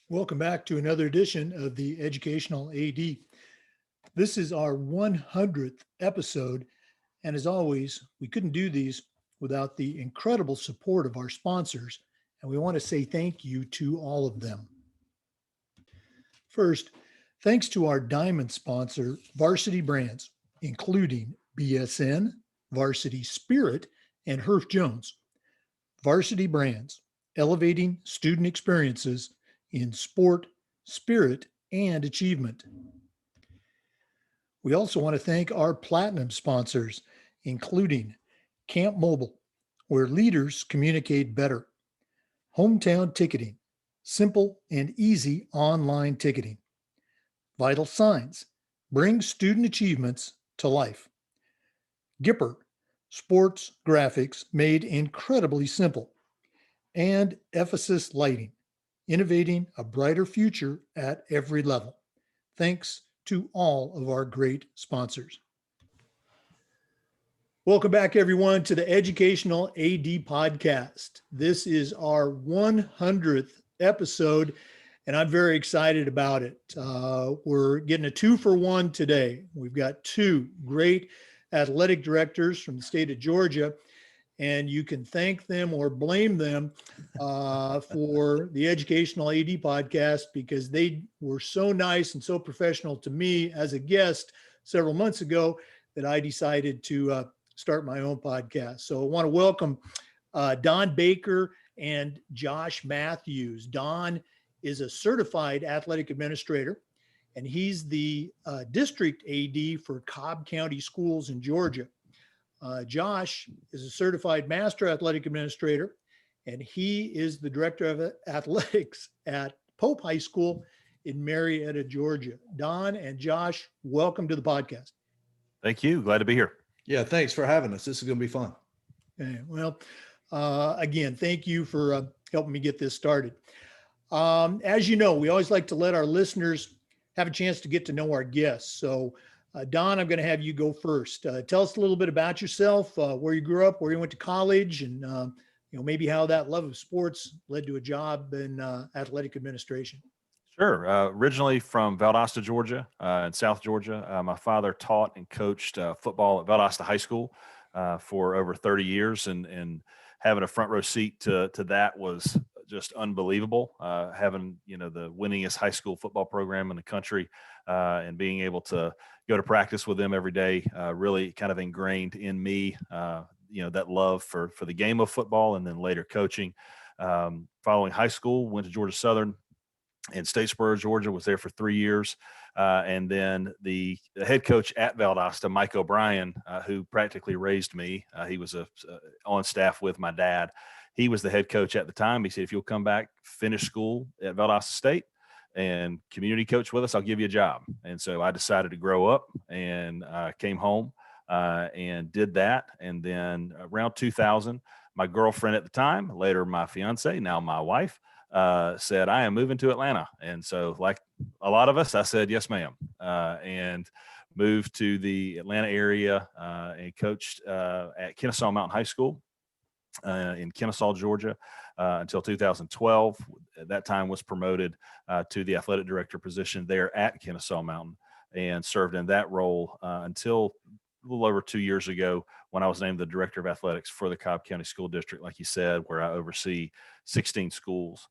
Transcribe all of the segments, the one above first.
Welcome back to another edition of the Educational AD. This is our 100th episode, and as always, we couldn't do these without the incredible support of our sponsors, and we want to say thank you to all of them. First, thanks to our diamond sponsor, Varsity Brands, including BSN, Varsity Spirit, and Herff Jones. Varsity Brands, elevating student experiences in sport, spirit, and achievement. We also want to thank our platinum sponsors, including Camp Mobile, where leaders communicate better, Hometown Ticketing, simple and easy online ticketing, Vital Signs, bring student achievements to life, Gipper, sports graphics made incredibly simple, and Ephesus Lighting, innovating a brighter future at every level. Thanks to all of our great sponsors. Welcome back, everyone, to the Educational AD Podcast. This is our 100th episode, and I'm very excited about it. We're getting a 2-for-1 today. We've got two great athletic directors from the state of Georgia, and you can thank them or blame them for the Educational AD Podcast because they were so nice and so professional to me as a guest several months ago that I decided to start my own podcast. So I want to welcome Don Baker and Josh Matthews. Don is a certified athletic administrator, and he's the district AD for Cobb County Schools in Georgia. Josh is a certified master athletic administrator, and he is the director of athletics at Pope High School in Marietta, Georgia. Don and Josh, welcome to the podcast. Thank you. Glad to be here. Yeah, thanks for having us. This is going to be fun. Okay, well, again, thank you for helping me get this started. As you know, we always like to let our listeners have a chance to get to know our guests. So Don, I'm going to have you go first. Tell us a little bit about yourself, where you grew up, where you went to college, and maybe how that love of sports led to a job in athletic administration. Sure. Originally from Valdosta, Georgia, in South Georgia. My father taught and coached football at Valdosta High School for over 30 years, and having a front row seat to that was just unbelievable. Having the winningest high school football program in the country, and being able to go to practice with them every day really kind of ingrained in me that love for the game of football, and then later coaching. Following high school, went to Georgia Southern in Statesboro, Georgia, was there for 3 years. And then the head coach at Valdosta, Mike O'Brien, who practically raised me, he was on staff with my dad. He was the head coach at the time. He said, if you'll come back, finish school at Valdosta State and community coach with us, I'll give you a job. And so I decided to grow up and came home and did that. And then around 2000, my girlfriend at the time, later my fiance, now my wife, said, I am moving to Atlanta. And so like a lot of us, I said, yes, ma'am. And moved to the Atlanta area and coached at Kennesaw Mountain High School in Kennesaw, Georgia, until 2012. At that time was promoted to the athletic director position there at Kennesaw Mountain, and served in that role until a little over 2 years ago when I was named the director of athletics for the Cobb County School District, like you said, where I oversee 16 schools.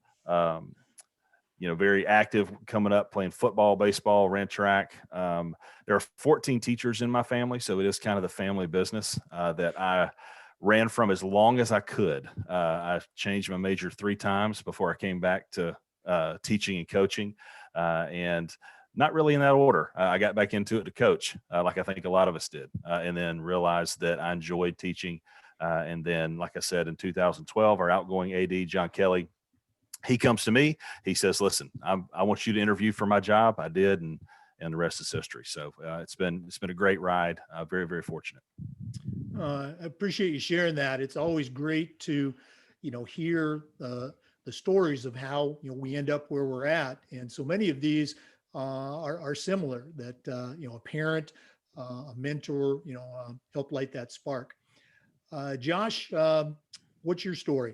Very active coming up, playing football, baseball, ran track. There are 14 teachers in my family, so it is kind of the family business that I ran from as long as I could. I changed my major 3 times before I came back to teaching and coaching, and not really in that order. I got back into it to coach, like I think a lot of us did, and then realized that I enjoyed teaching. And then, like I said, in 2012, our outgoing AD, John Kelly, he comes to me. He says, listen, I want you to interview for my job. I did, and the rest is history. So it's been a great ride. Very, very fortunate. I appreciate you sharing that. It's always great to, hear the stories of how, we end up where we're at. And so many of these are similar, that, a parent, a mentor, helped light that spark. Josh, what's your story?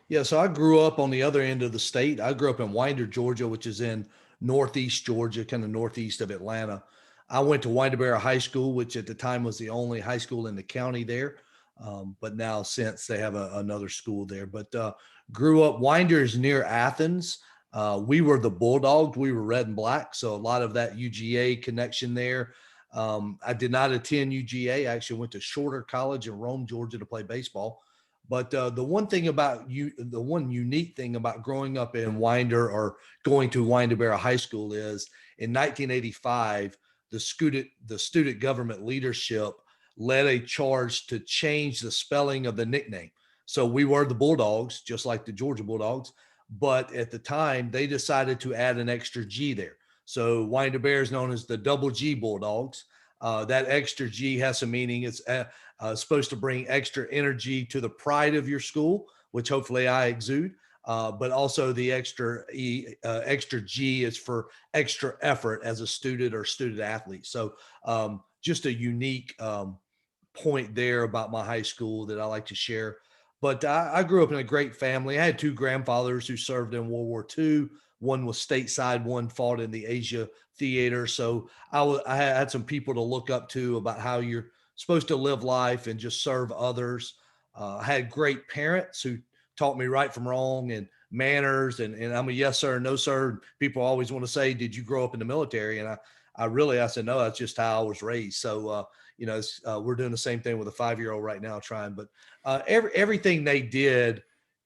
Yeah, so I grew up on the other end of the state. I grew up in Winder, Georgia, which is in northeast Georgia, kind of northeast of Atlanta. I went to Winderberry High School, which at the time was the only high school in the county there. But now since they have another school there. But grew up, Winder is near Athens. We were the Bulldogs. We were red and black. So a lot of that UGA connection there. I did not attend UGA. I actually went to Shorter College in Rome, Georgia to play baseball. But the one thing about you, the one unique thing about growing up in Winder or going to Winderberry High School is in 1985, the student government leadership led a charge to change the spelling of the nickname. So we were the Bulldogs, just like the Georgia Bulldogs. But at the time, they decided to add an extra G there. So Winderberry is known as the Double G Bulldogs. That extra G has some meaning. It's supposed to bring extra energy to the pride of your school, which hopefully I exude. But also the extra G is for extra effort as a student or student athlete. So just a unique point there about my high school that I like to share. But I grew up in a great family. I had two grandfathers who served in World War II. One was stateside, one fought in the Asia theater. So I had some people to look up to about how you're supposed to live life and just serve others. I had great parents who taught me right from wrong and manners. And I'm a yes, sir, no, sir. People always want to say, did you grow up in the military? And I said, no, that's just how I was raised. So, we're doing the same thing with a 5-year-old right now trying, but everything they did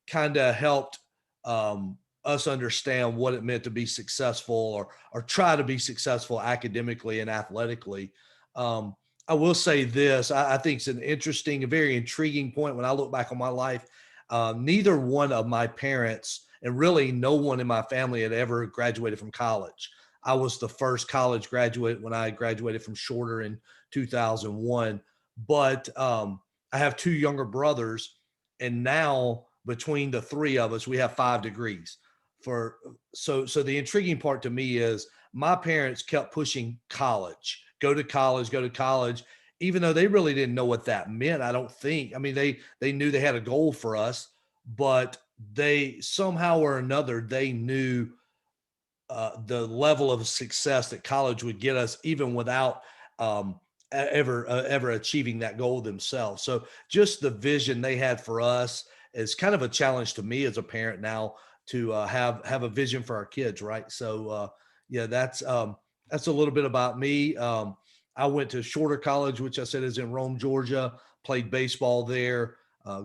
kind of helped us understand what it meant to be successful or try to be successful academically and athletically. I will say this, I think it's an interesting, a very intriguing point when I look back on my life. Neither one of my parents and really no one in my family had ever graduated from college. I was the first college graduate when I graduated from Shorter in 2001. But I have two younger brothers, and now between the three of us, we have 5 degrees. So the intriguing part to me is my parents kept pushing college, go to college, go to college, even though they really didn't know what that meant. I don't think. I mean, they knew they had a goal for us, but they somehow or another they knew the level of success that college would get us, even without ever achieving that goal themselves. So just the vision they had for us is kind of a challenge to me as a parent now to have a vision for our kids, right? So yeah, that's a little bit about me. I went to Shorter College, which I said is in Rome, Georgia. Played baseball there.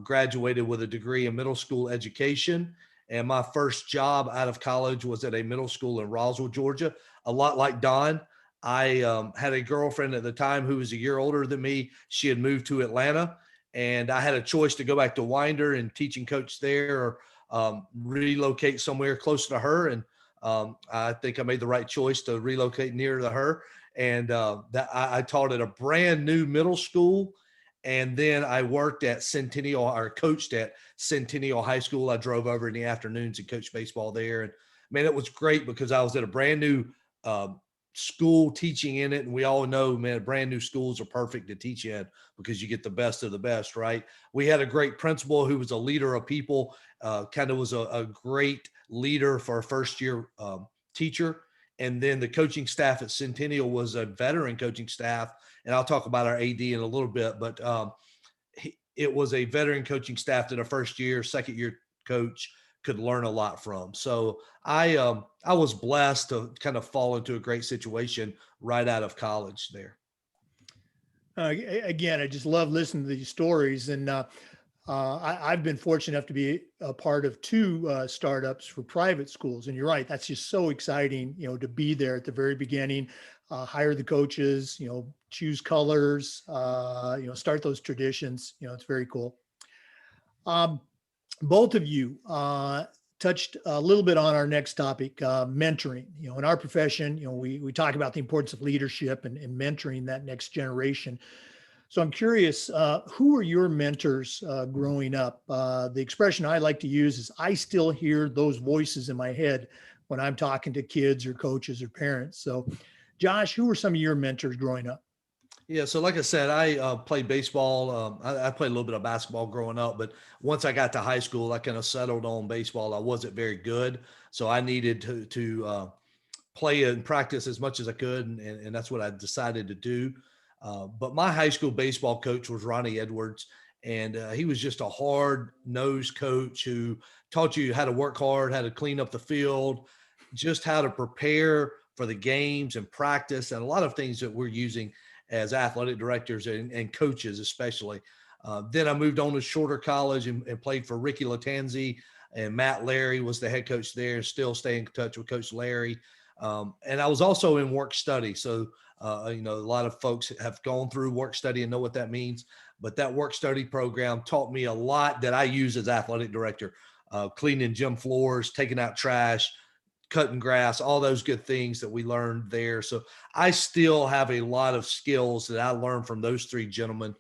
Graduated with a degree in middle school education. And my first job out of college was at a middle school in Roswell, Georgia. A lot like Don, I had a girlfriend at the time who was a year older than me. She had moved to Atlanta, and I had a choice to go back to Winder and teach and coach there or relocate somewhere closer to her. And I think I made the right choice to relocate nearer to her. And that I taught at a brand new middle school. And then I worked at Centennial or coached at Centennial High School. I drove over in the afternoons and coached baseball there. And man, it was great because I was at a brand new school teaching in it. And we all know, man, brand new schools are perfect to teach in because you get the best of the best, right? We had a great principal who was a leader of people, kind of was a great leader for a first year teacher. And then the coaching staff at Centennial was a veteran coaching staff. And I'll talk about our AD in a little bit, but it was a veteran coaching staff that a first year, second year coach could learn a lot from. So I was blessed to kind of fall into a great situation right out of college there. Again, I just love listening to these stories. And I've been fortunate enough to be a part of 2 startups for private schools. And you're right, that's just so exciting, to be there at the very beginning, hire the coaches, choose colors, start those traditions. It's very cool. Both of you touched a little bit on our next topic, mentoring. In our profession, we talk about the importance of leadership and mentoring that next generation. So I'm curious, who are your mentors growing up? The expression I like to use is I still hear those voices in my head when I'm talking to kids or coaches or parents. So Josh, who were some of your mentors growing up? Yeah, so like I said, I played baseball. I played a little bit of basketball growing up, but once I got to high school, I kind of settled on baseball. I wasn't very good, so I needed to play and practice as much as I could, and that's what I decided to do. But my high school baseball coach was Ronnie Edwards, and he was just a hard nosed coach who taught you how to work hard, how to clean up the field, just how to prepare for the games and practice, and a lot of things that we're using as athletic directors and coaches, especially. Then I moved on to Shorter College and played for Ricky Latanzi, and Matt Larry was the head coach there. Still stay in touch with Coach Larry. And I was also in work study. So, a lot of folks have gone through work study and know what that means. But that work study program taught me a lot that I use as athletic director, cleaning gym floors, taking out trash, cutting grass, all those good things that we learned there. So I still have a lot of skills that I learned from those three gentlemen.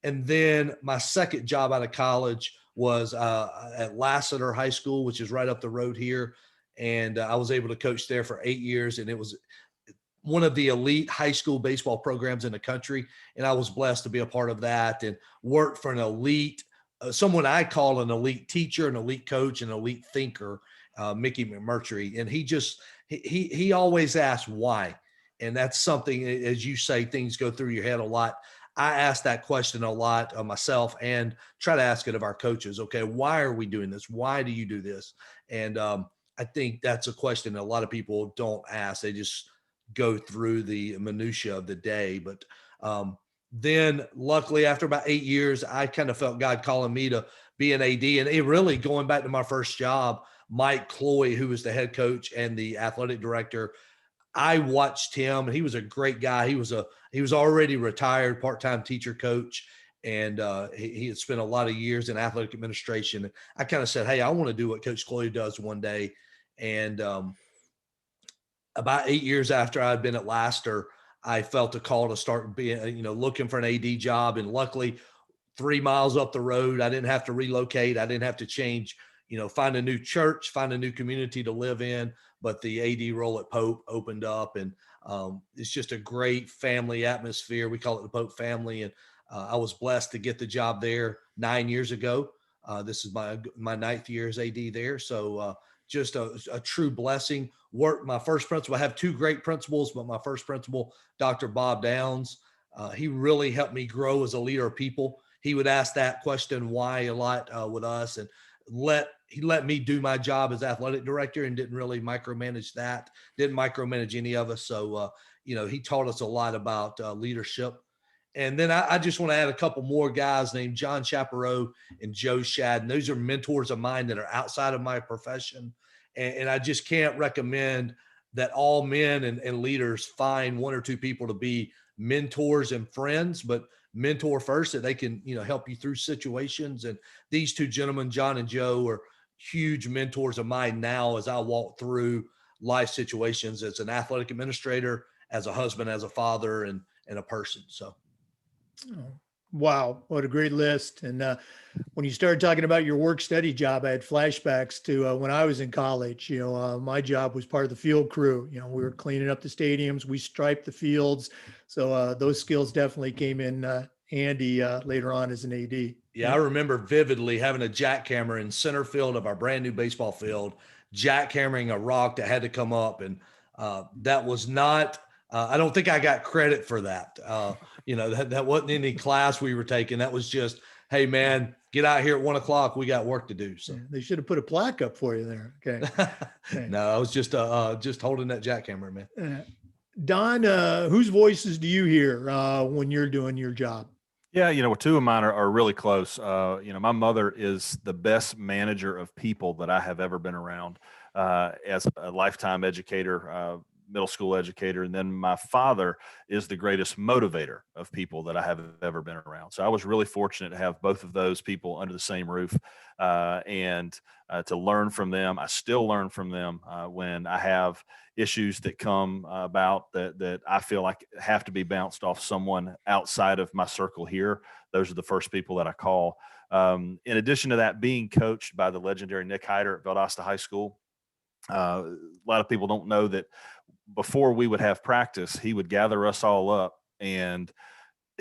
And then my second job out of college was at Lassiter High School, which is right up the road here. And I was able to coach there for 8 years. And it was one of the elite high school baseball programs in the country. And I was blessed to be a part of that and work for an elite, someone I call an elite teacher, an elite coach, an elite thinker, Mickey McMurtry. And he always asks why. And that's something, as you say, things go through your head a lot. I ask that question a lot of myself and try to ask it of our coaches. Okay, why are we doing this? Why do you do this? And I think that's a question that a lot of people don't ask. They just go through the minutia of the day. But then luckily after about 8 years, I kind of felt God calling me to be an AD. And it really, going back to my first job, Mike Cloy, who was the head coach and the athletic director, I watched him, and he was a great guy. He was already retired part-time teacher coach, and he had spent a lot of years in athletic administration. I kind of said, hey, I want to do what Coach Cloy does one day. And about 8 years after I'd been at Laster, I felt a call to start being, looking for an AD job. And luckily, 3 miles up the road, I didn't have to relocate. I didn't have to change, find a new church, find a new community to live in. But the AD role at Pope opened up, and it's just a great family atmosphere. We call it the Pope family. And I was blessed to get the job there 9 years ago. This is my ninth year as AD there. So just a true blessing. My first principal, I have two great principals, but my first principal, Dr. Bob Downs, he really helped me grow as a leader of people. He would ask that question, why, a lot with us, and he let me do my job as athletic director and didn't really micromanage that, didn't micromanage any of us. So, he taught us a lot about leadership. And then I just want to add a couple more guys named John Chaparro and Joe Shad. And those are mentors of mine that are outside of my profession. And I just can't recommend that all men and leaders find one or two people to be mentors and friends, but mentor first, that they can, help you through situations. And these two gentlemen, John and Joe, are huge mentors of mine now as I walk through life situations as an athletic administrator, as a husband, as a father, and a person. So. Oh, wow, what a great list. And when you started talking about your work study job, I had flashbacks to when I was in college. My job was part of the field crew. We were cleaning up the stadiums, we striped the fields. So those skills definitely came in handy later on as an AD. Yeah, I remember vividly having a jackhammer in center field of our brand new baseball field, jackhammering a rock that had to come up. And that was not, I don't think I got credit for that. That wasn't any class we were taking. That was just, hey, man, get out here at 1:00. We got work to do. So yeah, they should have put a plaque up for you there. Okay. No, I was just holding that jackhammer, man. Don, whose voices do you hear when you're doing your job? Yeah, two of mine are really close. My mother is the best manager of people that I have ever been around as a lifetime educator, middle school educator. And then my father is the greatest motivator of people that I have ever been around. So I was really fortunate to have both of those people under the same roof and to learn from them. I still learn from them when I have issues that come about that I feel like have to be bounced off someone outside of my circle here. Those are the first people that I call. In addition to that, being coached by the legendary Nick Hyder at Valdosta High School. A lot of people don't know that before we would have practice, he would gather us all up and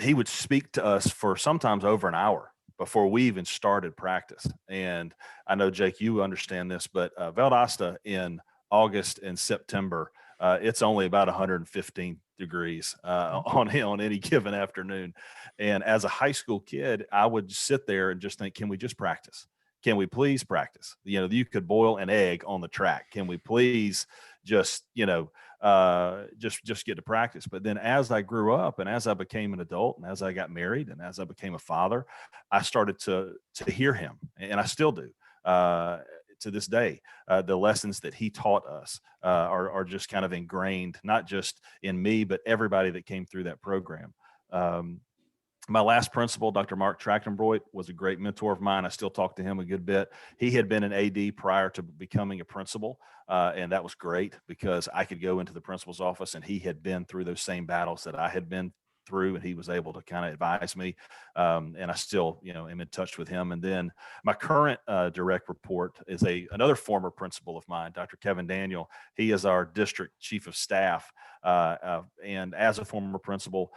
he would speak to us for sometimes over an hour before we even started practice. And I know, Jake, you understand this, but Valdosta in August and September, it's only about 115 degrees on any given afternoon. And as a high school kid, I would sit there and just think, can we just practice? Can we please practice? You know, you could boil an egg on the track. Can we please just, just get to practice? But then as I grew up and as I became an adult and as I got married and as I became a father, I started to hear him, and I still do. To this day, the lessons that he taught us are just kind of ingrained, not just in me, but everybody that came through that program. My last principal, Dr. Mark Trachtenbroit, was a great mentor of mine. I still talk to him a good bit. He had been an AD prior to becoming a principal, and that was great because I could go into the principal's office and he had been through those same battles that I had been through, and he was able to kind of advise me. And I still, am in touch with him. And then my current direct report is another former principal of mine, Dr. Kevin Daniel. He is our district chief of staff. And as a former principal,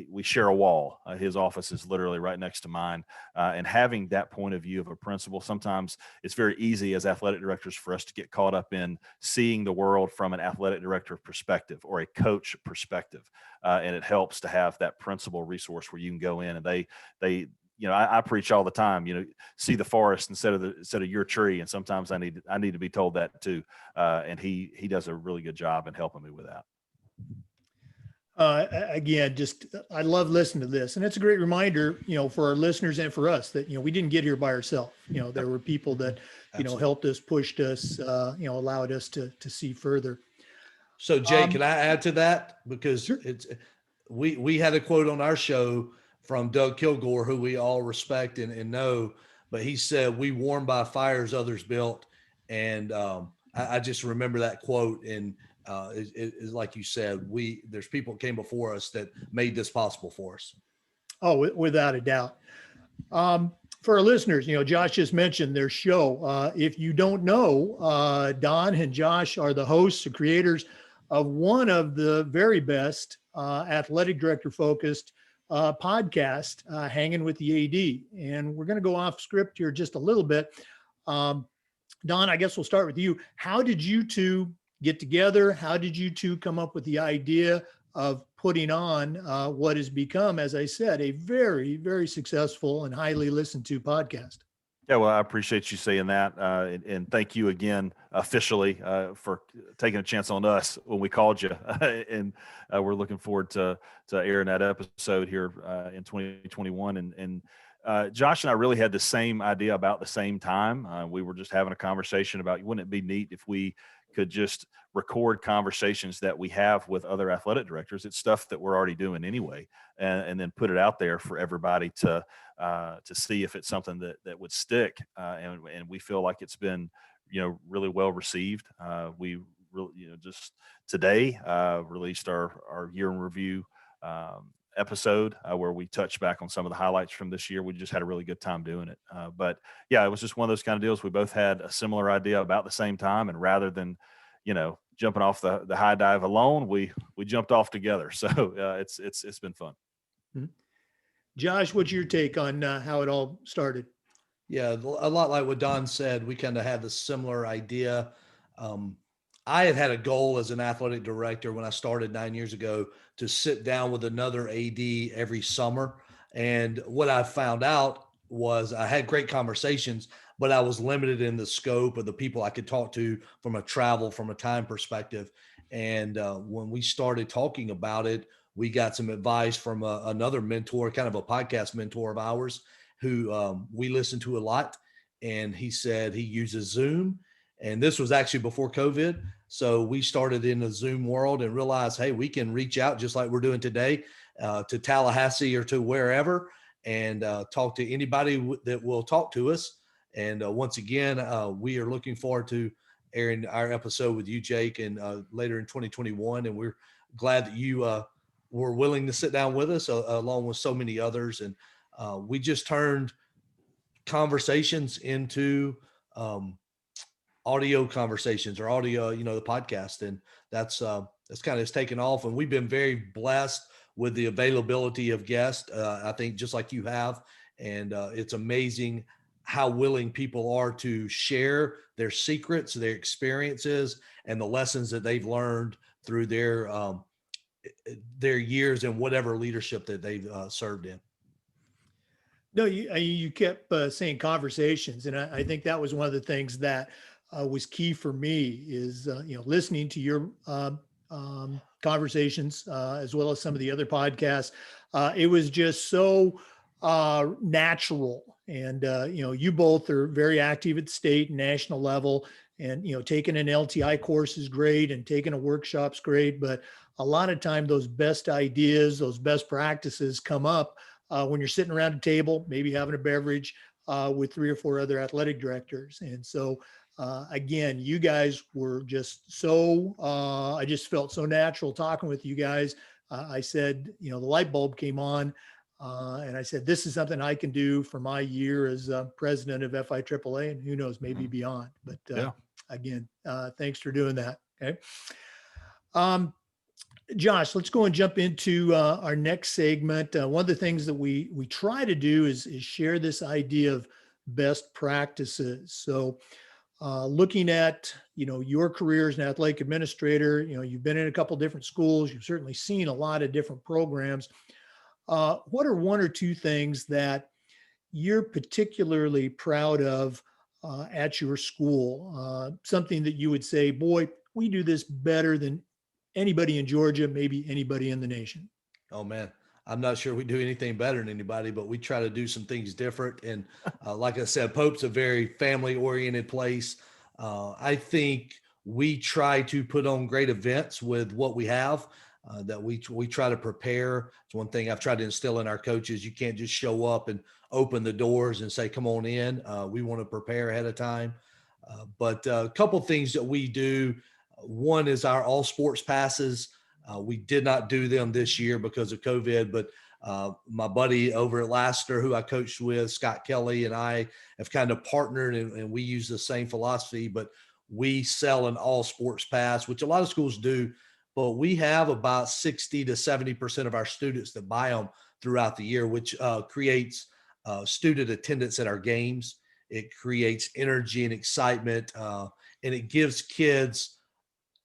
we share a wall. His office is literally right next to mine. And having that point of view of a principal, sometimes it's very easy as athletic directors for us to get caught up in seeing the world from an athletic director perspective or a coach perspective. And it helps to have that principal resource where you can go in and I preach all the time, see the forest instead of your tree. And sometimes I need to be told that too. And he does a really good job in helping me with that. Again, I love listening to this, and it's a great reminder, for our listeners and for us that, we didn't get here by ourselves. There were people that, helped us, pushed us, allowed us to see further. So Jay, can I add to that? Because sure. We had a quote on our show from Doug Kilgore, who we all respect and know, but he said, "We warm by fires others built." And I just remember that quote. And it like you said, there's people that came before us that made this possible for us. Oh, without a doubt. For our listeners, Josh just mentioned their show. If you don't know, Don and Josh are the hosts and creators of one of the very best athletic director focused podcast, Hangin with the AD. And we're going to go off script here just a little bit. Don, I guess we'll start with you. How did you two get together? How did you two come up with the idea of putting on what has become, as I said, a very, very successful and highly listened to podcast? Yeah, well, I appreciate you saying that. And thank you again, officially, for taking a chance on us when we called you. And we're looking forward to airing that episode here in 2021. And Josh and I really had the same idea about the same time. We were just having a conversation about, wouldn't it be neat if we could just record conversations that we have with other athletic directors? It's stuff that we're already doing anyway, and then put it out there for everybody to see if it's something that would stick. And we feel like it's been, really well received. We really, just today released our year in review episode where we touched back on some of the highlights from this year. We just had a really good time doing it. But yeah, it was just one of those kind of deals. We both had a similar idea about the same time, and rather than, jumping off the high dive alone, we jumped off together. So it's been fun. Mm-hmm. Josh, what's your take on how it all started? Yeah, a lot like what Don said. We kind of had a similar idea. I had a goal as an athletic director when I started 9 years ago to sit down with another AD every summer. And what I found out was I had great conversations, but I was limited in the scope of the people I could talk to from a time perspective. And when we started talking about it, we got some advice from another mentor, kind of a podcast mentor of ours, who we listen to a lot. And he said he uses Zoom. And this was actually before COVID. So we started in the Zoom world and realized, hey, we can reach out just like we're doing today to Tallahassee or to wherever, and talk to anybody that will talk to us. And once again, we are looking forward to airing our episode with you, Jake, and later in 2021. And we're glad that you were willing to sit down with us along with so many others. And we just turned conversations into audio conversations or audio, the podcast. And that's kind of taken off. And we've been very blessed with the availability of guests. I think just like you have, and it's amazing how willing people are to share their secrets, their experiences, and the lessons that they've learned through their years and whatever leadership that they've served in. No, you kept saying conversations, and I think that was one of the things that was key for me is listening to your conversations as well as some of the other podcasts. It was just so natural, and you both are very active at state and national level, and taking an LTI course is great, and taking a workshop's great, but a lot of time those best ideas, those best practices come up when you're sitting around a table, maybe having a beverage with 3 or 4 other athletic directors. And so, again, you guys were just so, I just felt so natural talking with you guys. I said, the light bulb came on, and I said, this is something I can do for my year as president of FIAAA, and who knows, maybe beyond. But again, thanks for doing that. Okay. Josh, let's go and jump into our next segment. One of the things that we try to do is share this idea of best practices. So looking at, your career as an athletic administrator, you've been in a couple different schools. You've certainly seen a lot of different programs. What are 1 or 2 things that you're particularly proud of at your school? Something that you would say, boy, we do this better than anybody in Georgia, maybe anybody in the nation. Oh man, I'm not sure we do anything better than anybody, but we try to do some things different. And like I said, Pope's a very family oriented place. I think we try to put on great events with what we have, that we try to prepare. It's one thing I've tried to instill in our coaches. You can't just show up and open the doors and say, come on in. We want to prepare ahead of time. But a couple things that we do. One is our all sports passes. We did not do them this year because of COVID, but my buddy over at Lassiter, who I coached with, Scott Kelly, and I have kind of partnered, and we use the same philosophy, but we sell an all sports pass, which a lot of schools do, but we have about 60 to 70% of our students that buy them throughout the year, which creates student attendance at our games. It creates energy and excitement, and it gives kids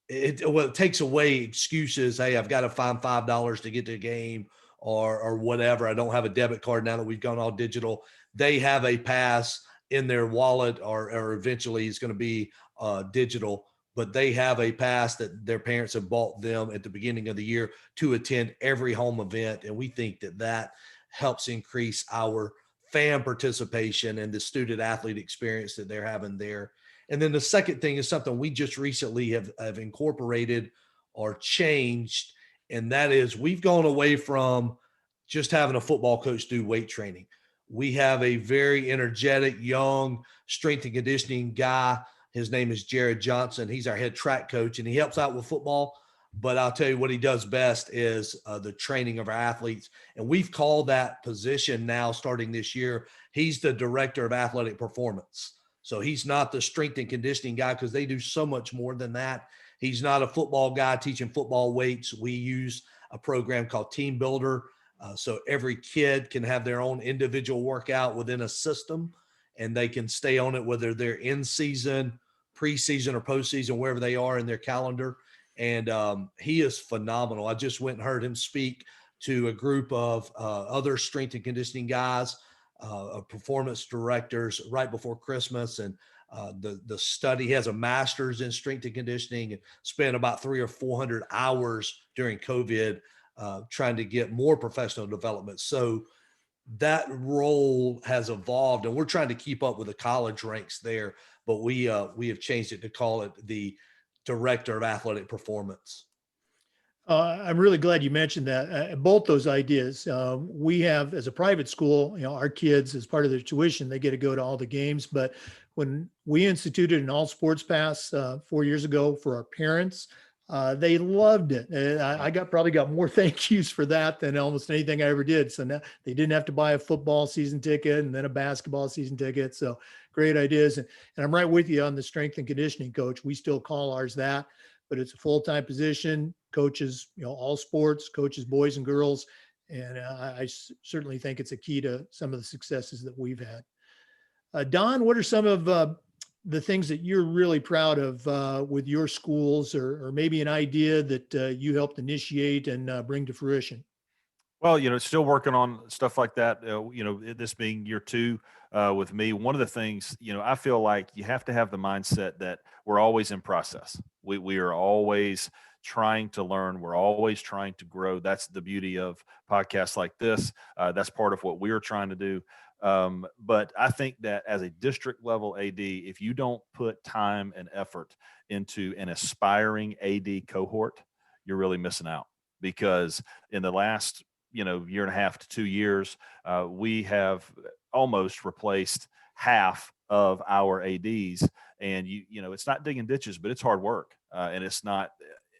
it takes away excuses. Hey, I've got to find $5 to get to the game or whatever. I don't have a debit card now that we've gone all digital. They have a pass in their wallet or eventually it's going to be digital, but they have a pass that their parents have bought them at the beginning of the year to attend every home event. And we think that helps increase our fan participation and the student athlete experience that they're having there. And then the second thing is something we just recently have incorporated or changed. And that is we've gone away from just having a football coach do weight training. We have a very energetic, young strength and conditioning guy. His name is Jared Johnson. He's our head track coach and he helps out with football. But I'll tell you what he does best is the training of our athletes. And we've called that position now starting this year. He's the director of athletic performance. So he's not the strength and conditioning guy because they do so much more than that. He's not a football guy teaching football weights. We use a program called Team Builder. So every kid can have their own individual workout within a system and they can stay on it, whether they're in season, preseason or postseason, wherever they are in their calendar. And he is phenomenal. I just went and heard him speak to a group of other strength and conditioning guys, performance directors right before Christmas. And the study, he has a master's in strength and conditioning and spent about 300 or 400 hours during COVID trying to get more professional development. So that role has evolved and we're trying to keep up with the college ranks there, but we have changed it to call it the director of athletic performance. I'm really glad you mentioned that. Both those ideas. We have, as a private school, our kids, as part of their tuition, they get to go to all the games. But when we instituted an all sports pass 4 years ago for our parents, they loved it. I probably got more thank yous for that than almost anything I ever did. So now they didn't have to buy a football season ticket and then a basketball season ticket. So great ideas. And I'm right with you on the strength and conditioning coach. We still call ours that, but it's a full-time position. coaches, all sports, coaches, boys and girls. And I certainly think it's a key to some of the successes that we've had. Don, what are some of the things that you're really proud of with your schools, or maybe an idea that you helped initiate and bring to fruition? Well, still working on stuff like that. This being year two with me, one of the things, I feel like you have to have the mindset that we're always in process. We are always trying to learn. We're always trying to grow. That's the beauty of podcasts like this. That's part of what we're trying to do. But I think that as a district level AD, if you don't put time and effort into an aspiring AD cohort, you're really missing out, because in the last year and a half to 2 years, we have almost replaced half of our ADs. And it's not digging ditches, but it's hard work, and it's not.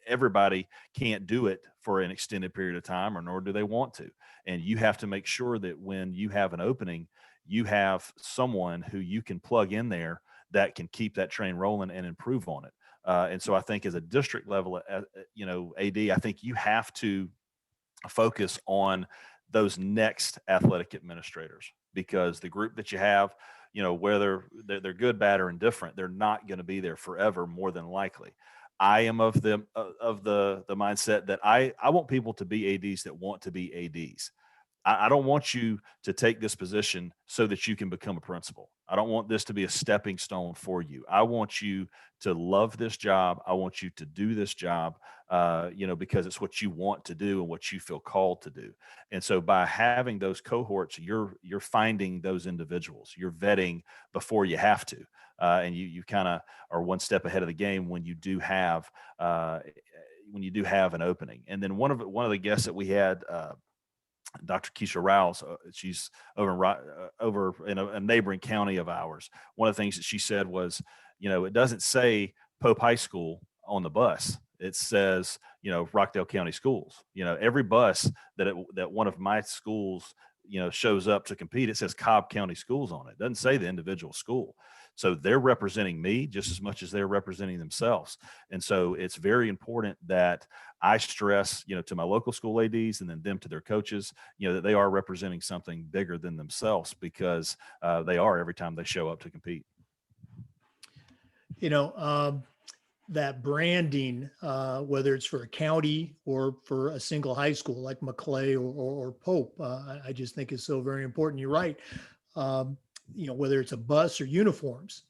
Everybody can't do it for an extended period of time, or nor do they want to. And you have to make sure that when you have an opening, you have someone who you can plug in there that can keep that train rolling and improve on it. And so I think as a district level, AD, I think you have to focus on those next athletic administrators, because the group that you have, whether they're good, bad, or indifferent, they're not going to be there forever, more than likely. I am of the mindset that I want people to be ADs that want to be ADs. I don't want you to take this position so that you can become a principal. I don't want this to be a stepping stone for you. I want you to love this job. I want you to do this job, because it's what you want to do and what you feel called to do. And so by having those cohorts, you're finding those individuals. You're vetting before you have to, and you kind of are one step ahead of the game when you do have an opening. And then one of the guests that we had. Dr. Keisha Rouse, she's over in a neighboring county of ours. One of the things that she said was, it doesn't say Pope High School on the bus. It says, Rockdale County Schools. Every bus that one of my schools, shows up to compete, it says Cobb County Schools on it. It doesn't say the individual school. So they're representing me just as much as they're representing themselves. And so it's very important that I stress, to my local school ADs and then them to their coaches, that they are representing something bigger than themselves, because they are every time they show up to compete. That branding, whether it's for a county or for a single high school like Maclay or Pope, I just think is so very important. You're right. Whether it's a bus or uniforms,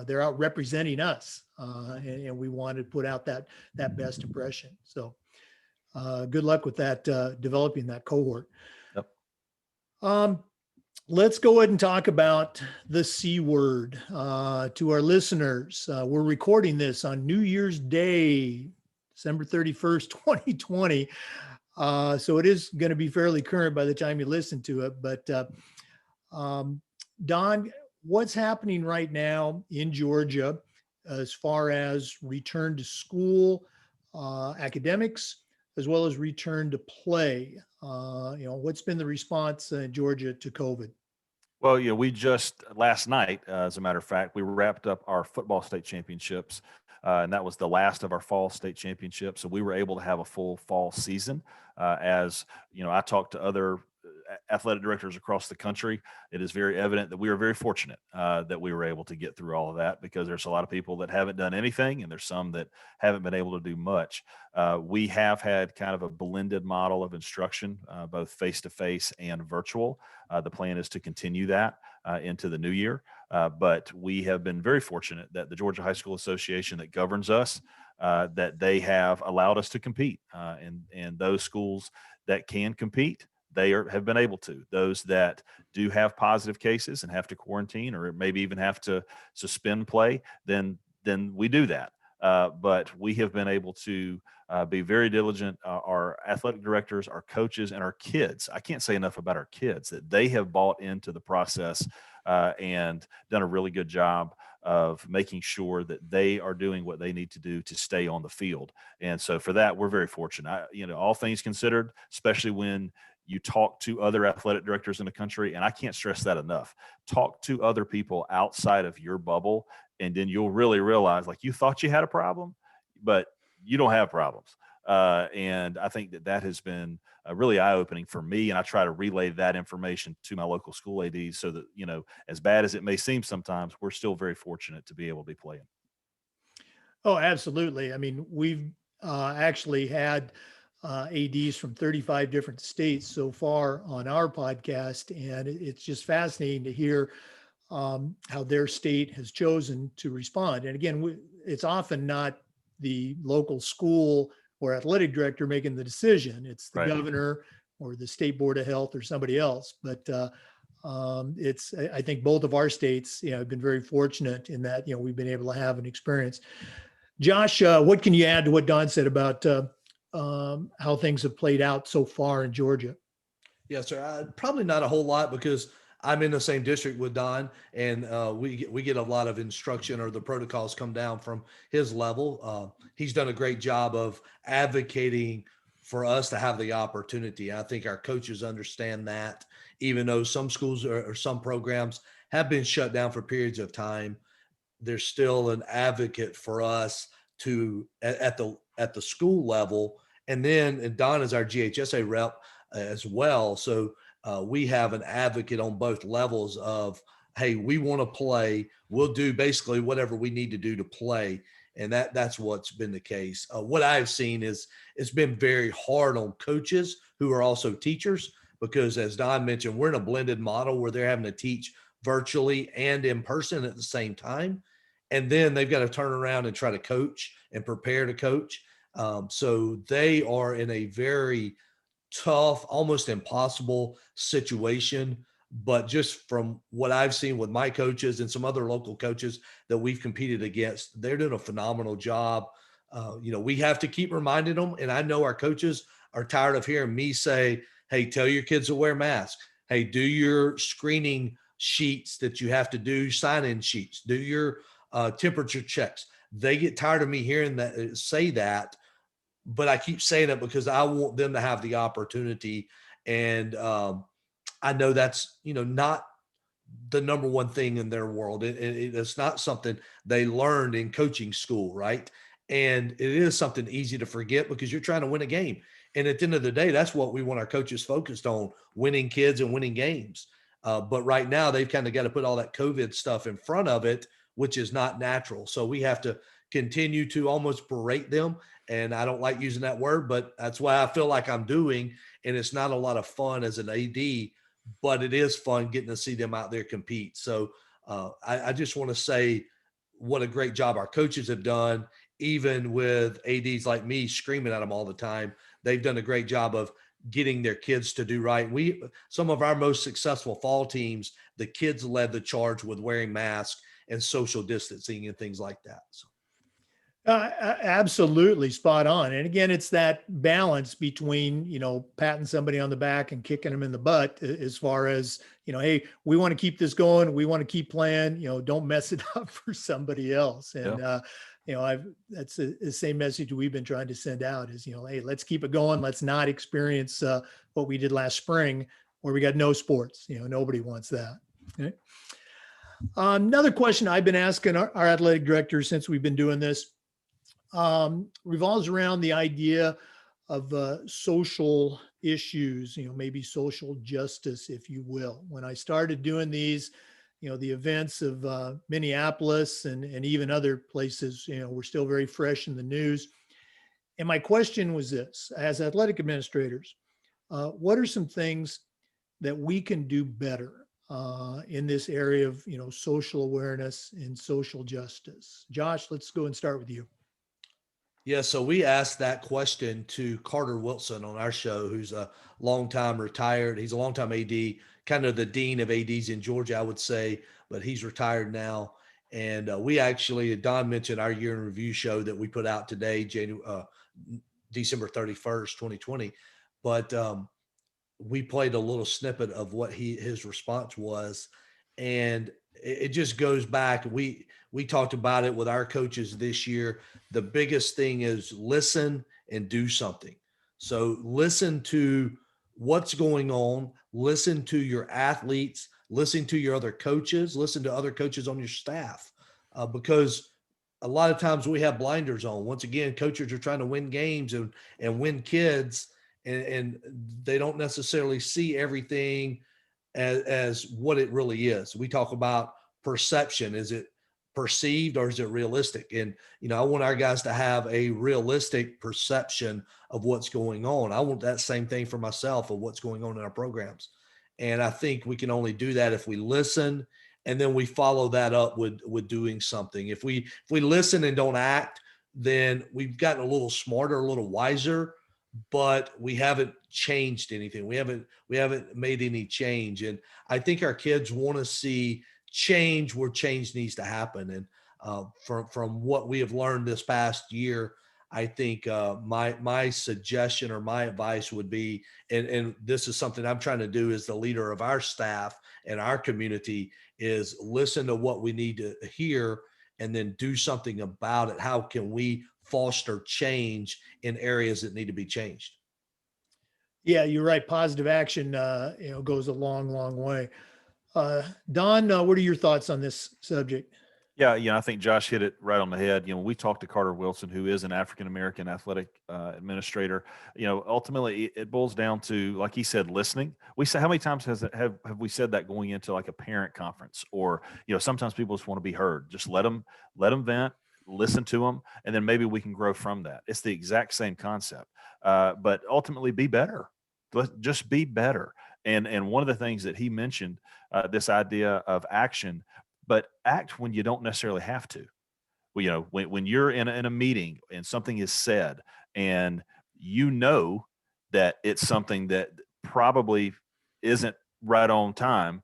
they're out representing us, and we want to put out that best impression. So good luck with that, developing that cohort. Yep. Let's go ahead and talk about the C word to our listeners. We're recording this on New Year's Day, December 31st, 2020. So it is going to be fairly current by the time you listen to it. But Don, what's happening right now in Georgia as far as return to school, academics, as well as return to play? What's been the response in Georgia to COVID? Well, we just last night, as a matter of fact, we wrapped up our football state championships, and that was the last of our fall state championships. So we were able to have a full fall season. As I talked to other athletic directors across the country, it is very evident that we are very fortunate that we were able to get through all of that, because there's a lot of people that haven't done anything, and there's some that haven't been able to do much. We have had kind of a blended model of instruction, both face-to-face and virtual. The plan is to continue that into the new year. But we have been very fortunate that the Georgia High School Association that governs us, that they have allowed us to compete. And those schools that can compete, have been able to. Those that do have positive cases and have to quarantine, or maybe even have to suspend play, then we do that. But we have been able to be very diligent. Our athletic directors, our coaches, and our kids. I can't say enough about our kids, that they have bought into the process and done a really good job of making sure that they are doing what they need to do to stay on the field. And so for that, we're very fortunate. All things considered, especially when you talk to other athletic directors in the country, and I can't stress that enough. Talk to other people outside of your bubble, and then you'll really realize, like, you thought you had a problem, but you don't have problems. And I think that has been really eye-opening for me. And I try to relay that information to my local school ADs so that, as bad as it may seem sometimes, we're still very fortunate to be able to be playing. Oh, absolutely. I mean, we've actually had ADs from 35 different states so far on our podcast, and it's just fascinating to hear how their state has chosen to respond. And again, it's often not the local school or athletic director making the decision. It's the Right. governor or the state board of health or somebody else. But I think both of our states, have been very fortunate in that, we've been able to have an experience. Josh, what can you add to what Don said about how things have played out so far in Georgia? Yes, sir. Probably not a whole lot because I'm in the same district with Don, and we get a lot of instruction, or the protocols come down from his level. He's done a great job of advocating for us to have the opportunity. I think our coaches understand that, even though some schools or some programs have been shut down for periods of time, there's still an advocate for us to at the school level. And Don is our GHSA rep as well. So we have an advocate on both levels of, hey, we want to play. We'll do basically whatever we need to do to play. And that's what's been the case. What I've seen is it's been very hard on coaches who are also teachers, because as Don mentioned, we're in a blended model where they're having to teach virtually and in person at the same time. And then they've got to turn around and try to coach and prepare to coach. So they are in a very tough, almost impossible situation. But just from what I've seen with my coaches and some other local coaches that we've competed against, they're doing a phenomenal job. We have to keep reminding them. And I know our coaches are tired of hearing me say, hey, tell your kids to wear masks. Hey, do your screening sheets that you have to do, sign-in sheets, do your temperature checks. They get tired of me hearing that say that, but I keep saying it because I want them to have the opportunity. And I know that's, not the number one thing in their world. It's not something they learned in coaching school, right? And it is something easy to forget because you're trying to win a game. And at the end of the day, that's what we want our coaches focused on, winning kids and winning games. But right now they've kind of got to put all that COVID stuff in front of it, which is not natural. So we have to continue to almost berate them. And I don't like using that word, but that's why I feel like I'm doing. And it's not a lot of fun as an AD, but it is fun getting to see them out there compete. So I just want to say what a great job our coaches have done, even with ADs like me screaming at them all the time. They've done a great job of getting their kids to do right. Some of our most successful fall teams, the kids led the charge with wearing masks and social distancing and things like that. So. Absolutely spot on. And again, it's that balance between, patting somebody on the back and kicking them in the butt as far as, hey, we want to keep this going. We want to keep playing, don't mess it up for somebody else. And, that's the same message we've been trying to send out is, hey, let's keep it going. Let's not experience what we did last spring where we got no sports. Nobody wants that. Okay. Another question I've been asking our athletic directors since we've been doing this revolves around the idea of social issues, maybe social justice, if you will. When I started doing these, the events of Minneapolis and even other places, were still very fresh in the news. And my question was this: as athletic administrators, what are some things that we can do better in this area of, social awareness and social justice? Josh, let's go and start with you. Yeah, so we asked that question to Carter Wilson on our show, who's a longtime retired. He's a longtime AD, kind of the dean of ADs in Georgia, I would say, but he's retired now. And we actually, Don mentioned our year in review show that we put out today, December 31st, 2020. But we played a little snippet of what his response was. And it just goes back. We talked about it with our coaches this year. The biggest thing is listen and do something. So listen to what's going on, listen to your athletes, listen to your other coaches, listen to other coaches on your staff, because a lot of times we have blinders on. Once again, coaches are trying to win games and win kids, and they don't necessarily see everything as what it really is. We talk about perception. Is it perceived or is it realistic? And, I want our guys to have a realistic perception of what's going on. I want that same thing for myself of what's going on in our programs. And I think we can only do that if we listen and then we follow that up with doing something. If we listen and don't act, then we've gotten a little smarter, a little wiser, but we haven't changed anything. We haven't made any change. And I think our kids want to see change where change needs to happen. And from what we have learned this past year, I think my suggestion or my advice would be, and this is something I'm trying to do as the leader of our staff and our community, is listen to what we need to hear and then do something about it. How can we foster change in areas that need to be changed? Yeah, you're right. Positive action, goes a long, long way. Don, what are your thoughts on this subject? Yeah, I think Josh hit it right on the head. We talked to Carter Wilson, who is an African-American athletic administrator. Ultimately it boils down to, like he said, listening. We say, how many times have we said that going into like a parent conference, or, sometimes people just want to be heard. Just let them vent, listen to them, and then maybe we can grow from that. It's the exact same concept, but ultimately be better. Just be better. And one of the things that he mentioned, this idea of action, but act when you don't necessarily have to. Well, when you're in a meeting and something is said and that it's something that probably isn't right on time,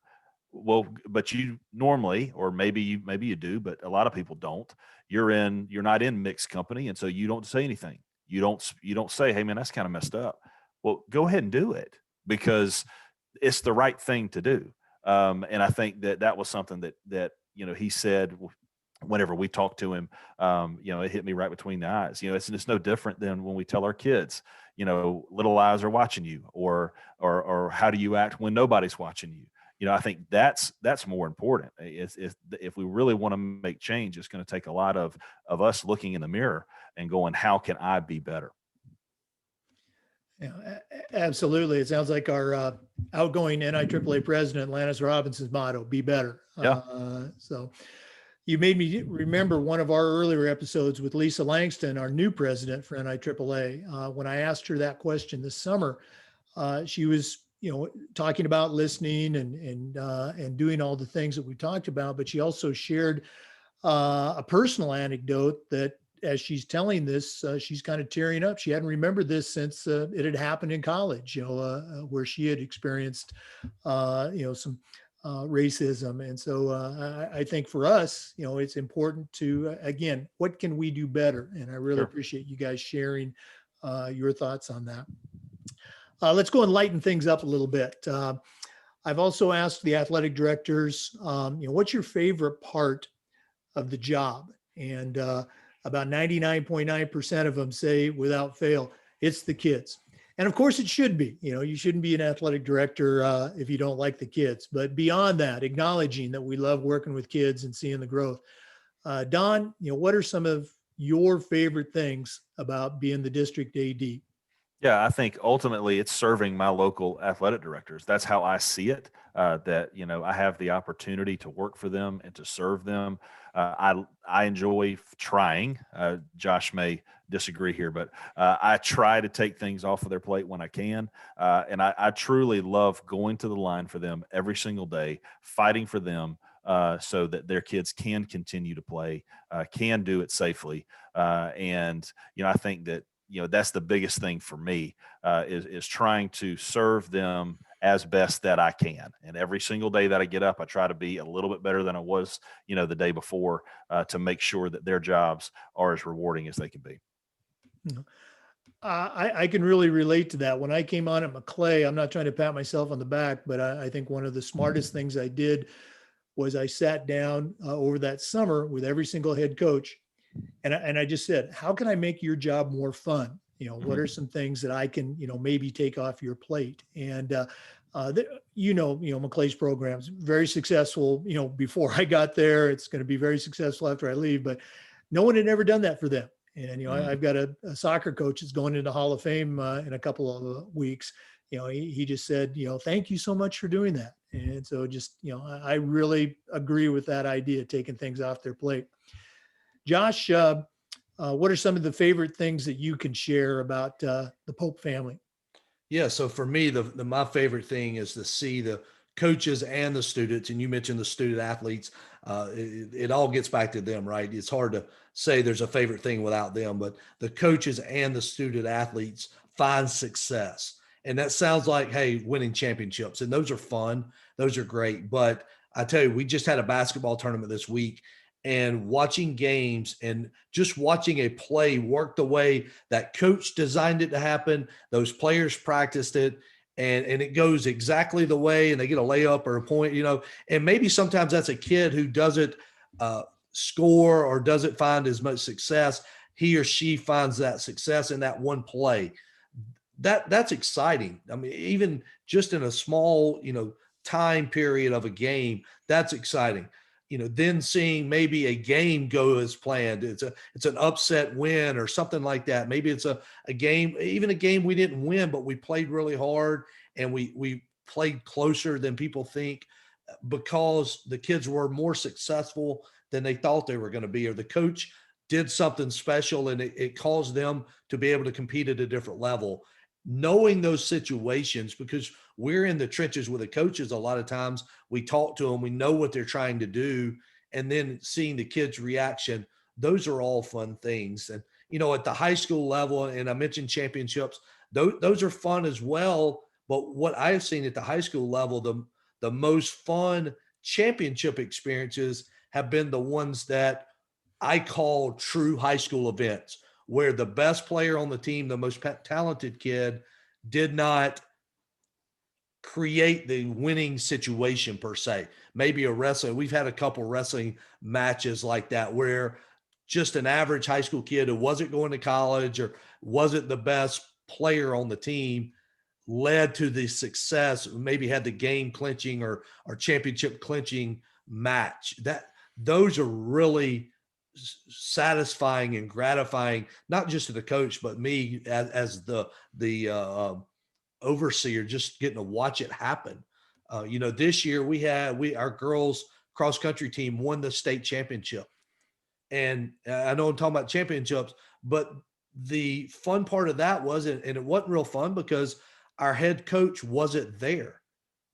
well, but you normally, or maybe you do, but a lot of people don't. You're not in mixed company, and so you don't say anything. You don't say, "Hey man, that's kind of messed up." Well, go ahead and do it, because it's the right thing to do. And I think that was something that he said whenever we talked to him. It hit me right between the eyes. It's no different than when we tell our kids, little eyes are watching you, or how do you act when nobody's watching you? I think that's more important. If we really want to make change, it's going to take a lot of us looking in the mirror and going, how can I be better? Yeah, absolutely. It sounds like our outgoing NIAAA president, Lannis Robinson's motto, be better. Yeah. So you made me remember one of our earlier episodes with Lisa Langston, our new president for NIAAA. When I asked her that question this summer, she was, talking about listening and doing all the things that we talked about, but she also shared a personal anecdote that, as she's telling this, she's kind of tearing up. She hadn't remembered this since it had happened in college, where she had experienced, some racism. And so I think for us, it's important to, again, what can we do better? And I really appreciate you guys sharing your thoughts on that. Let's go and lighten things up a little bit. I've also asked the athletic directors, what's your favorite part of the job? And about 99.9% of them say without fail, it's the kids. And of course it should be. You shouldn't be an athletic director if you don't like the kids. But beyond that, acknowledging that we love working with kids and seeing the growth. Don, what are some of your favorite things about being the district AD? Yeah, I think ultimately it's serving my local athletic directors. That's how I see it, that, I have the opportunity to work for them and to serve them. I enjoy trying. Josh may disagree here, but I try to take things off of their plate when I can. And I truly love going to the line for them every single day, fighting for them so that their kids can continue to play, can do it safely. And, I think that, that's the biggest thing for me, is trying to serve them as best that I can. And every single day that I get up, I try to be a little bit better than I was, the day before, to make sure that their jobs are as rewarding as they can be. I can really relate to that. When I came on at McClay, I'm not trying to pat myself on the back, but I think one of the smartest things I did was I sat down over that summer with every single head coach. And I just said, how can I make your job more fun? What are some things that I can, maybe take off your plate? And, McClay's program's very successful, before I got there. It's going to be very successful after I leave. But no one had ever done that for them. And, Mhm. I've got a soccer coach that's going into Hall of Fame in a couple of weeks. He just said, thank you so much for doing that. And so just, I really agree with that idea, taking things off their plate. Josh, what are some of the favorite things that you can share about the Pope family? Yeah. So for me, my favorite thing is to see the coaches and the students, and you mentioned the student athletes. It all gets back to them, right? It's hard to say there's a favorite thing without them, but the coaches and the student athletes find success. And that sounds like, hey, winning championships. And those are fun. Those are great. But I tell you, we just had a basketball tournament this week, and watching games and just watching a play work the way that coach designed it to happen, those players practiced it, and it goes exactly the way, and they get a layup or a point, and maybe sometimes that's a kid who doesn't score or doesn't find as much success. He or she finds that success in that one play. That's exciting. I mean, even just in a small, time period of a game, that's exciting. Then seeing maybe a game go as planned. It's an upset win or something like that. Maybe it's a game, even a game we didn't win, but we played really hard and we played closer than people think because the kids were more successful than they thought they were going to be, or the coach did something special and it caused them to be able to compete at a different level. Knowing those situations, because we're in the trenches with the coaches a lot of times, we talk to them, we know what they're trying to do, and then seeing the kids' reaction, those are all fun things. And at the high school level, and I mentioned championships, those are fun as well. But what I've seen at the high school level, the most fun championship experiences have been the ones that I call true high school events, where the best player on the team, the most talented kid, did not create the winning situation per se. Maybe a wrestling. We've had a couple wrestling matches like that where just an average high school kid who wasn't going to college or wasn't the best player on the team led to the success, maybe had the game clinching or championship clinching match. Those are really satisfying and gratifying, not just to the coach, but me as the overseer, just getting to watch it happen. This year our girls cross country team won the state championship, and I know I'm talking about championships, but the fun part of that was, and it wasn't real fun because our head coach wasn't there.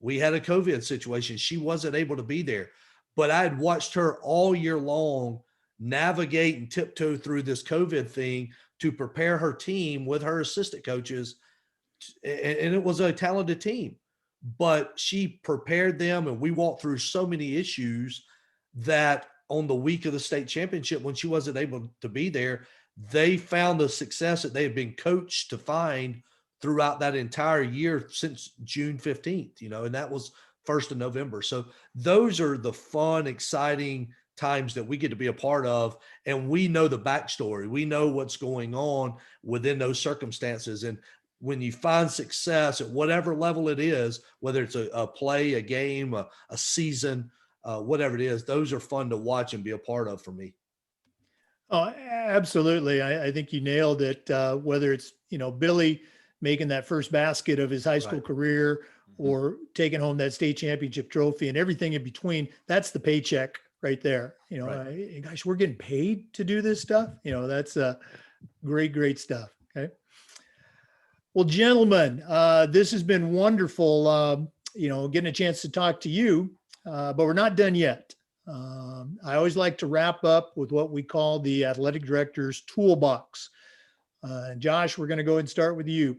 We had a COVID situation. She wasn't able to be there, but I had watched her all year long navigate and tiptoe through this COVID thing to prepare her team with her assistant coaches. And it was a talented team, but she prepared them. And we walked through so many issues that on the week of the state championship, when she wasn't able to be there, they found the success that they had been coached to find throughout that entire year since June 15th, and that was 1st of November. So those are the fun, exciting times that we get to be a part of. And we know the backstory. We know what's going on within those circumstances. And when you find success at whatever level it is, whether it's a play, a game, a season, whatever it is, those are fun to watch and be a part of for me. Oh, absolutely. I think you nailed it. Whether it's, Billy making that first basket of his high school Right. career or taking home that state championship trophy and everything in between, that's the paycheck right there. Right. Gosh, we're getting paid to do this stuff. That's great, great stuff. Okay. Well, gentlemen, this has been wonderful, getting a chance to talk to you, but we're not done yet. I always like to wrap up with what we call the athletic director's toolbox. Josh, we're going to go ahead and start with you.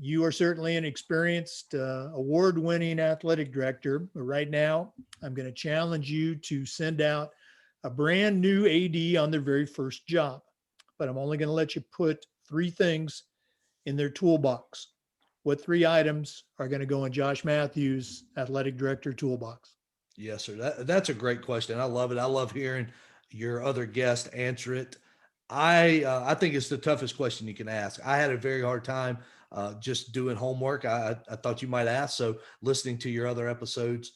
You are certainly an experienced, award-winning athletic director, but right now I'm going to challenge you to send out a brand new AD on their very first job, but I'm only going to let you put 3 things in their toolbox. What 3 items are going to go in Josh Matthews' athletic director toolbox? Yes, sir. That's a great question. I love it. I love hearing your other guests answer it. I think it's the toughest question you can ask. I had a very hard time just doing homework. I thought you might ask. So listening to your other episodes,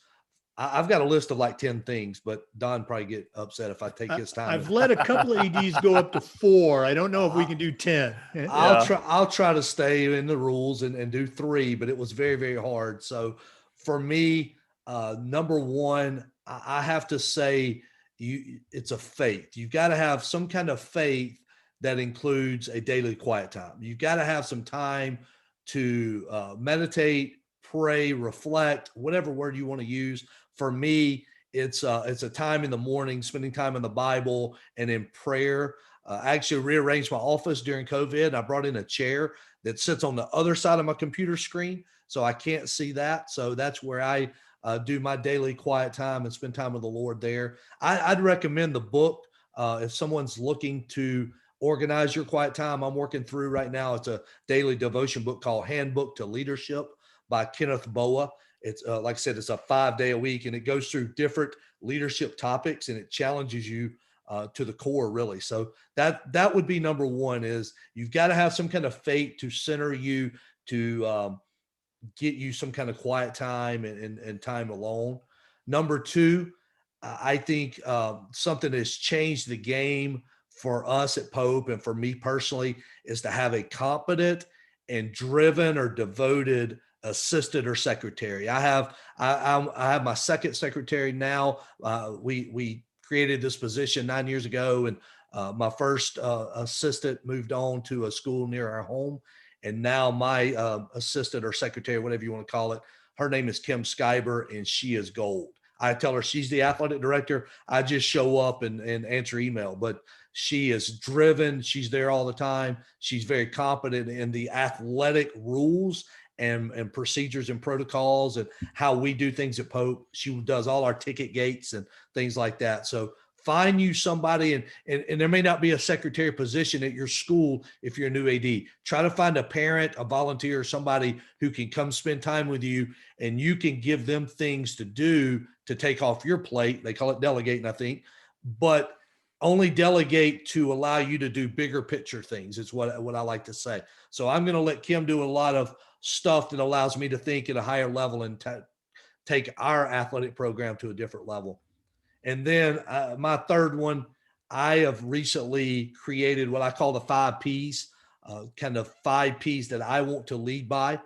I've got a list of like 10 things, but Don probably get upset if I take his time. I've let a couple of ADs go up to 4. I don't know if we can do 10. I'll try to stay in the rules and do 3, but it was very, very hard. So for me, number one, I have to say it's a faith. You've got to have some kind of faith that includes a daily quiet time. You've got to have some time to meditate, pray, reflect, whatever word you want to use. For me, it's a time in the morning, spending time in the Bible and in prayer. I actually rearranged my office during COVID. I brought in a chair that sits on the other side of my computer screen, so I can't see that. So that's where I do my daily quiet time and spend time with the Lord there. I'd recommend the book if someone's looking to organize your quiet time. I'm working through right now. It's a daily devotion book called Handbook to Leadership by Kenneth Boa. It's like I said, it's a 5-day a week, and it goes through different leadership topics, and it challenges you to the core, really. So that would be number one. Is you've got to have some kind of faith to center you, to get you some kind of quiet time and time alone. Number two, I think something that's changed the game for us at Pope and for me personally is to have a competent and driven or devoted assistant or secretary. I have my second secretary now. We created this position 9 years ago, and my first assistant moved on to a school near our home, and now my assistant or secretary, whatever you want to call it, her name is Kim Skyber, and she is gold. I tell her she's the athletic director. I just show up and answer email, but she is driven. She's there all the time. She's very competent in the athletic rules and procedures and protocols and how we do things at Pope. She does all our ticket gates and things like that. So find you somebody, and there may not be a secretary position at your school if you're a new AD. Try to find a parent, a volunteer, somebody who can come spend time with you, and you can give them things to do to take off your plate. They call it delegating, I think, but only delegate to allow you to do bigger picture things is what I like to say. So I'm going to let Kim do a lot of stuff that allows me to think at a higher level and take our athletic program to a different level. And then my third one, I have recently created what I call the 5 Ps, kind of 5 Ps that I want to lead by.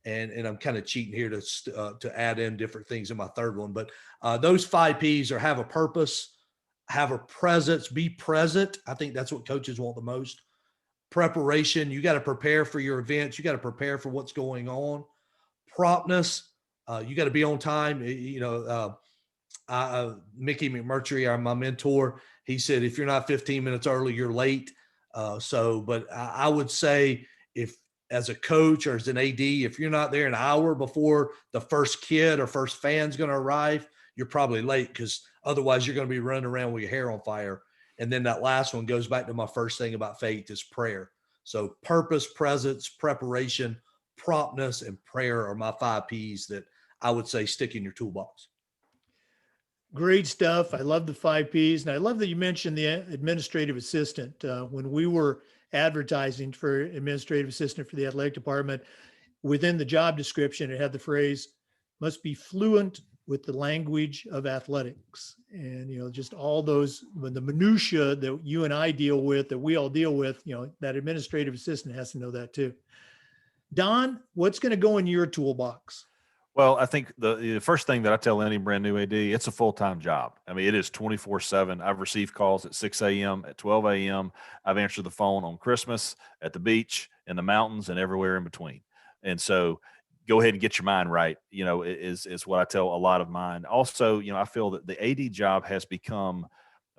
And I'm kind of cheating here to add in different things in my third one. But those 5 Ps are have a purpose, have a presence, be present. I think that's what coaches want the most. Preparation, you got to prepare for your events. You got to prepare for what's going on. Promptness, you got to be on time. Mickey McMurtry, my mentor, he said, if you're not 15 minutes early, you're late. But I would say if as a coach or as an AD, if you're not there an hour before the first kid or first fan's going to arrive, you're probably late, because otherwise you're going to be running around with your hair on fire. And then that last one goes back to my first thing about faith is prayer. So purpose, presence, preparation, promptness, and prayer are my 5 Ps that I would say stick in your toolbox. Great stuff. I love the 5 Ps. And I love that you mentioned the administrative assistant. When we were advertising for administrative assistant for the athletic department, within the job description, it had the phrase, must be fluent with the language of athletics. And, just all those, the minutia that you and I deal with, that we all deal with, that administrative assistant has to know that too. Don, what's going to go in your toolbox? Well, I think the first thing that I tell any brand new AD, it's a full-time job. I mean, it is 24/7. I've received calls at 6 a.m., at 12 a.m. I've answered the phone on Christmas, at the beach, in the mountains, and everywhere in between. And so go ahead and get your mind right, is what I tell a lot of mine. Also, I feel that the AD job has become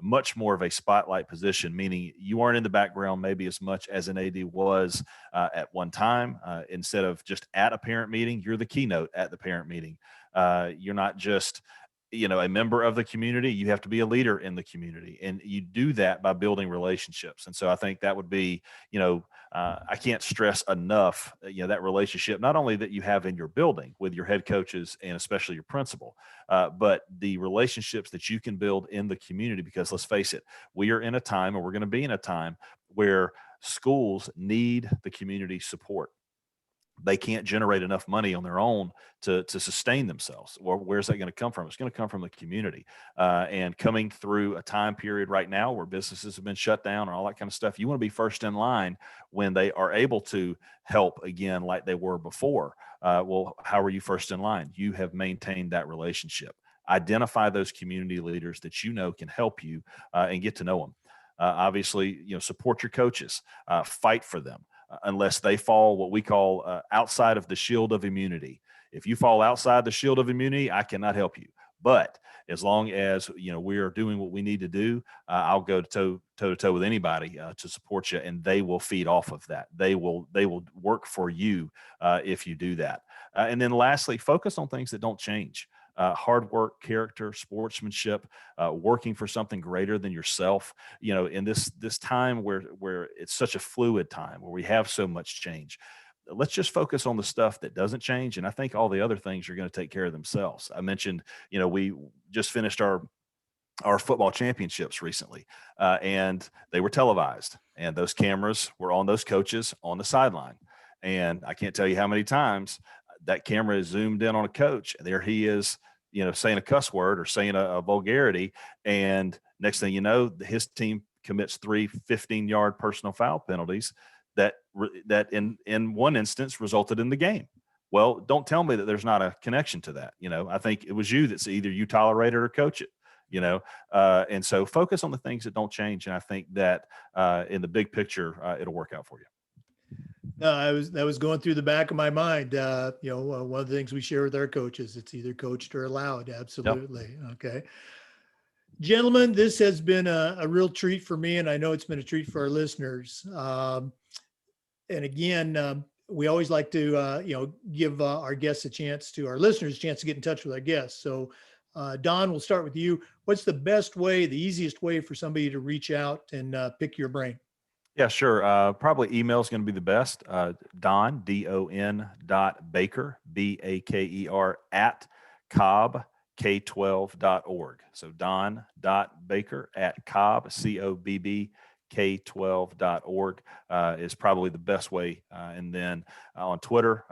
much more of a spotlight position, meaning you aren't in the background maybe as much as an AD was at one time. Instead of just at a parent meeting, you're the keynote at the parent meeting. You're not just a member of the community. You have to be a leader in the community, and you do that by building relationships. And so I think that would be, I can't stress enough, that relationship, not only that you have in your building with your head coaches and especially your principal, but the relationships that you can build in the community, because let's face it, we are in a time, or we're going to be in a time where schools need the community support. they can't generate enough money on their own to sustain themselves. Well, where's that going to come from? It's going to come from the community. And coming through a time period right now where businesses have been shut down and all that kind of stuff, you want to be first in line when they are able to help again like they were before. Well, how are you first in line? You have maintained that relationship. Identify those community leaders that you know can help you and get to know them. Obviously, support your coaches, fight for them. Unless they fall what we call outside of the shield of immunity. If you fall outside the shield of immunity, I cannot help you. But as long as we are doing what we need to do, I'll go toe to toe with anybody to support you, and they will feed off of that. They will work for you if you do that. And then lastly, focus on things that don't change. Hard work, character, sportsmanship, working for something greater than yourself. In this time where it's such a fluid time, where we have so much change, let's just focus on the stuff that doesn't change. And I think all the other things are going to take care of themselves. I mentioned, we just finished our football championships recently, and they were televised, and those cameras were on those coaches on the sideline. And I can't tell you how many times that camera is zoomed in on a coach, and there he is, saying a cuss word or saying a vulgarity. And next thing you know, his team commits 3 15-yard personal foul penalties that in one instance resulted in the game. Well, don't tell me that there's not a connection to that. I think it was you that's either you tolerate it or coach it. And so focus on the things that don't change. And I think that in the big picture, it'll work out for you. That was going through the back of my mind. One of the things we share with our coaches, it's either coached or allowed. Absolutely. Yep. Okay. Gentlemen, this has been a real treat for me, and I know it's been a treat for our listeners. And again, we always like to, give our guests our listeners a chance to get in touch with our guests. So Don, we'll start with you. What's the best way, the easiest way for somebody to reach out and pick your brain? Yeah, sure. Probably email is going to be the best. Don, DON.Baker, BAKER at Cobb K12.org. So Don.Baker at Cobb, COBB K12.org is probably the best way. And then on Twitter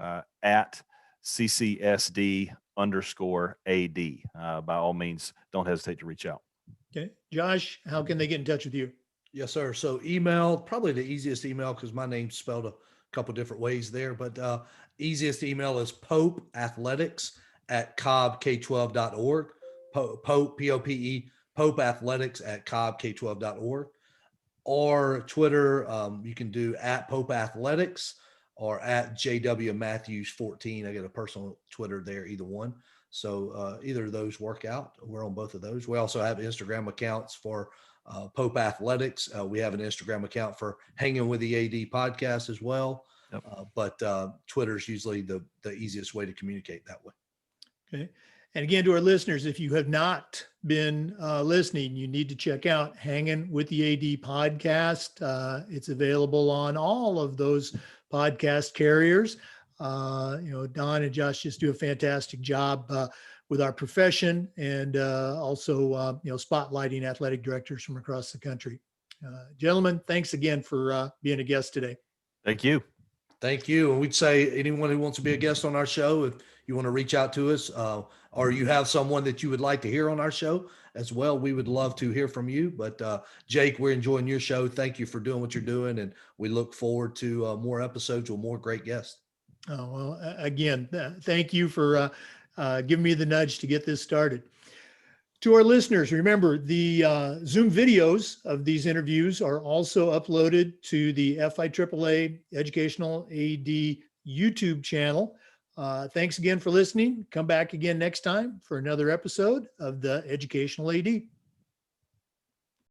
at CCSD_AD. By all means, don't hesitate to reach out. Okay. Josh, how can they get in touch with you? Yes, sir. So email, probably the easiest email, because my name's spelled a couple different ways there, but easiest email is popeathletics at cobbk12.org. Pope, P-O-P-E, popeathletics at cobbk12.org. Or Twitter, you can do at popeathletics or at JWMatthews14. I get a personal Twitter there, either one. So either of those work out. We're on both of those. We also have Instagram accounts for Pope Athletics. We have an Instagram account for Hangin with the AD podcast as well. Yep. But Twitter's usually the easiest way to communicate that way. Okay. And again, to our listeners, if you have not been listening, you need to check out Hangin with the AD podcast. It's available on all of those podcast carriers. Don and Josh just do a fantastic job with our profession, and also, spotlighting athletic directors from across the country. Gentlemen, thanks again for being a guest today. Thank you. Thank you. And we'd say anyone who wants to be a guest on our show, if you want to reach out to us, or you have someone that you would like to hear on our show as well, we would love to hear from you. But Jake, we're enjoying your show. Thank you for doing what you're doing. And we look forward to more episodes with more great guests. Oh, well, again, thank you for giving me the nudge to get this started. To our listeners, remember the Zoom videos of these interviews are also uploaded to the FIAAA Educational AD YouTube channel. Thanks again for listening. Come back again next time for another episode of the Educational AD.